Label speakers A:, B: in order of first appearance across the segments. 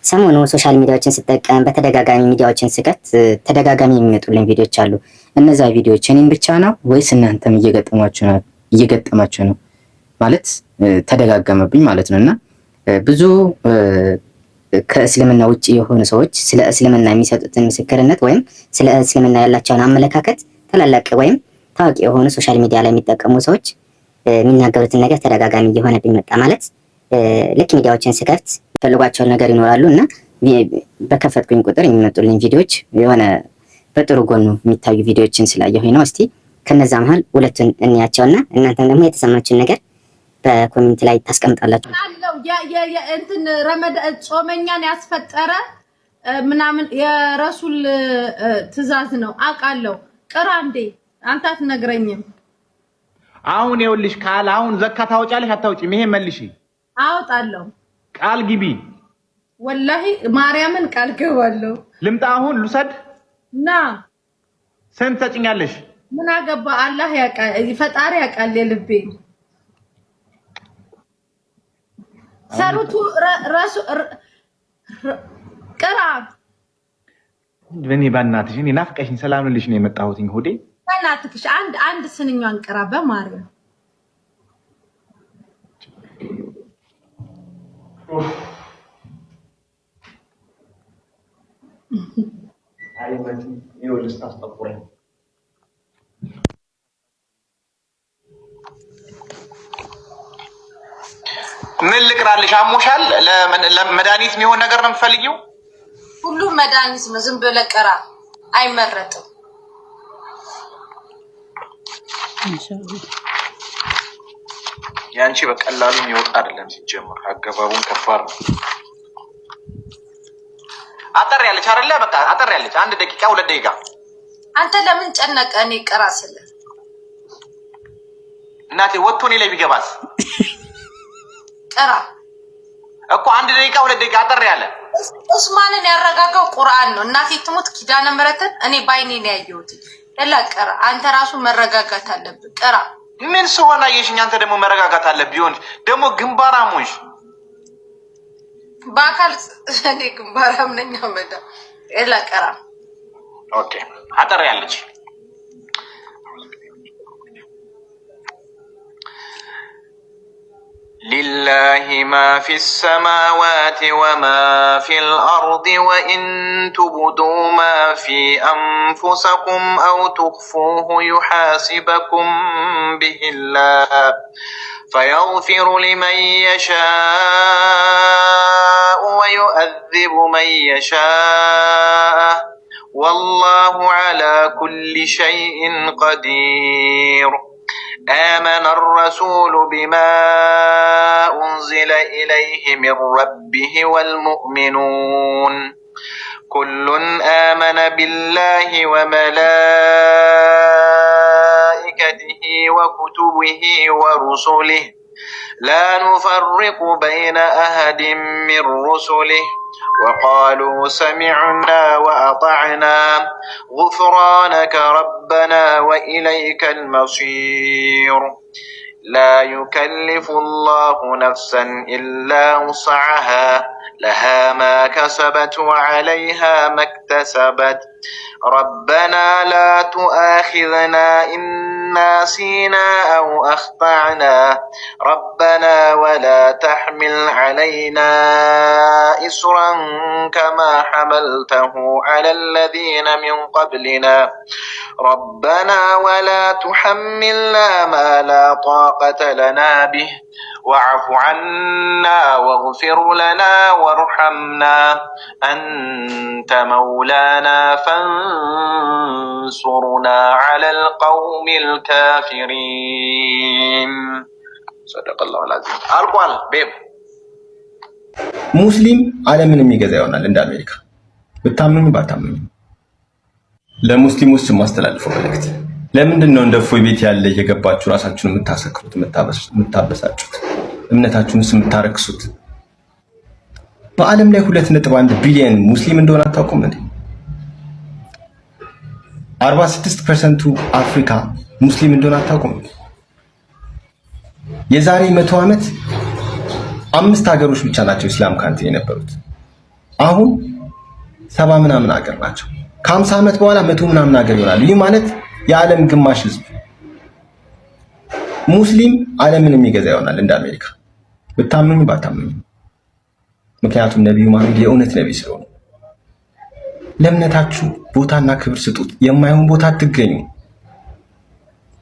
A: ሰሞኑ ሶሻል ሚዲያዎችን ስጠቀም በተደጋጋሚ ሚዲያዎችን ስከፍት ተደጋጋሚ የሚመጡልኝ ቪዲዮዎች አሉ። እነዛ ቪዲዮዎች እኔም ብቻ ነው ወይስ እናንተም እየገጠማችሁ ነው? ማለት ተደጋገመብኝ ማለት ነው። እና ብዙ ከእስልምና ውጪ የሆኑ ሰዎች ስለ እስልምና የሚሰጡትን ምስክርነት ወይም ስለ እስልምና ያላቸውን አመለካከት ታላላቅ ወይም ታዋቂ የሆኑ ሶሻል ሚዲያ ላይ የሚጠቀሙ ሰዎች የሚናገሩትን ነገር ተደጋጋሚ እየሆነብኝ መጣ። ማለት ልክ ሚዲያዎችን ስከፍት ፈልጓቸው ነገር ይኖራሉ እና በከፈትኩኝ ቁጥር የሚመጡልኝ ቪዲዮዎች የሆነ በጥሩ ጎኑ የሚታዩ ቪዲዮዎችን ስላየሁኝ ነው። እስቲ ከነዛ መሃል ሁለቱን እንያቸውና እናንተም ደግሞ የተሰማችሁን ነገር በኮሜንት ላይ ታስቀምጣላችሁ።
B: እንትን ረመዳን ጾመኛን ያስፈጠረ ምናምን የረሱል ትእዛዝ ነው አውቃለሁ። ቅራ እንዴ አንተ አትነግረኝም?
C: አሁን ይኸውልሽ ቃል አሁን ዘካ ታወጫለሽ አታውጪም? ይሄ መልሺ።
B: አወጣለሁ።
C: ቃል ግቢ።
B: ወላሂ ማርያምን ቃል ገባለሁ።
C: ልምጣ አሁን ልውሰድ
B: ና።
C: ስንት ተጭኛለሽ?
B: ምን አገባ? አላህ ያውቃል፣ ፈጣሪ ያውቃል የልቤ ሰሩቱ ራሱ ቅራ።
C: በኔ ባናትሽ እኔ ናፍቀሽኝ ሰላም ልልሽ ነው የመጣሁት። ሆዴ
B: ባናትሽ አንድ ስንኛን ቅራ በማርያም
C: አይወት ይወልስ ታስጠቁረኝ። ምን ልቅራልሽ? አሞሻል? ለመድኃኒት የሚሆን ነገር ነው የምትፈልጊው?
B: ሁሉም መድኃኒት ነው። ዝም ብለህ ቅራ፣ አይመረጥም።
C: ያንቺ በቀላሉ የሚወጣ አይደለም። ሲጀምር አገባቡን ከባድ ነው። አጠር ያለች አይደለ? በቃ አጠር ያለች 1 ደቂቃ 2 ደቂቃ።
B: አንተ ለምን ጨነቀ? እኔ ቅራ ስለ
C: እናቴ ወጥቶ እኔ ላይ ቢገባስ?
B: ቅራ
C: እኮ 1 ደቂቃ 2 ደቂቃ አጠር ያለ።
B: ኡስማንን ያረጋጋው ቁርአን ነው። እናቴ ትሙት ኪዳነ ምሕረትን እኔ ባይኔ ነው ያየሁት። ያላ ቅራ። አንተ ራሱ መረጋጋት አለብህ። ቅራ።
C: ምን ሰሆና የሽኝ? አንተ ደግሞ መረጋጋት አለብህ። ቢሆን ደግሞ ግንባራም ሆንሽ
B: በአካል እኔ ግንባራም ነኝ። አመዳ ያላ ቅራ።
C: ኦኬ አጠር ያለች لله ما في السماوات وما في الأرض وإن تبدوا ما في أنفسكم أو تخفوه يحاسبكم به الله فيغفر لمن يشاء ويؤذب من يشاء والله على كل شيء قدير آمن الرسول بما أنزل إليه من ربه والمؤمنون كل آمن بالله وملائكته وكتبه ورسله لا نفرق بين أحد من رسله وقالوا سمعنا وأطعنا غفرانك ربنا وإليك المصير لا يكلف الله نفسا إلا وسعها لها ما كسبت وعليها ما اكتسبت ربنا لا تؤاخذنا إن نسينا أو أخطأنا ربنا ولا تحمل علينا إصرا كما حملته على الذين من قبلنا ربنا ولا تحملنا ما لا طاقة لنا به واعف عنا واغفر لنا وارحمنا أنت مولانا فانصرنا على القوم الكافرين صدق الله العظيم አልቋል ቤብ
D: ሙስሊም ዓለምን የሚገዛ ይሆናል እንደ አሜሪካ ብታምኑ ባታምኑ ለሙስሊሞች ማስተላልፈው መልእክት ለምንድን ነው እንደ ፎይ ቤት ያለ የገባችሁ ራሳችሁን የምታሰክሩት የምታበሳጩት እምነታችሁንስ የምታረክሱት በዓለም ላይ 2.1 ቢሊዮን ሙስሊም እንደሆነ አታውቁም እንዴ 46% አፍሪካ ሙስሊም እንደሆነ አታውቁም የዛሬ 100 ዓመት 5 ሀገሮች ብቻ ናቸው እስላም ካንትሪ የነበሩት አሁን 70 ምናምን ሀገር ናቸው። ከ50 ዓመት በኋላ 100 ምናምን ሀገር ይሆናል። ይህ ማለት የዓለም ግማሽ ህዝብ ሙስሊም ዓለምን የሚገዛ ይሆናል እንደ አሜሪካ፣ ብታምኑኝ ባታምኑኝ። ምክንያቱም ነቢዩ መሐመድ የእውነት ነቢይ ስለሆኑ። ለእምነታችሁ ቦታና ክብር ስጡት። የማይሆን ቦታ አትገኙ።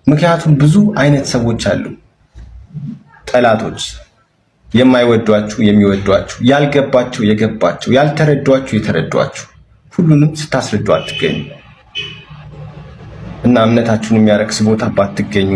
D: ምክንያቱም ብዙ አይነት ሰዎች አሉ፣ ጠላቶች፣ የማይወዷችሁ የሚወዷችሁ፣ ያልገባቸው የገባቸው፣ ያልተረዷችሁ የተረዷችሁ። ሁሉንም ስታስረዱ አትገኙ እና እምነታችሁን የሚያረክስ ቦታ ባትገኙ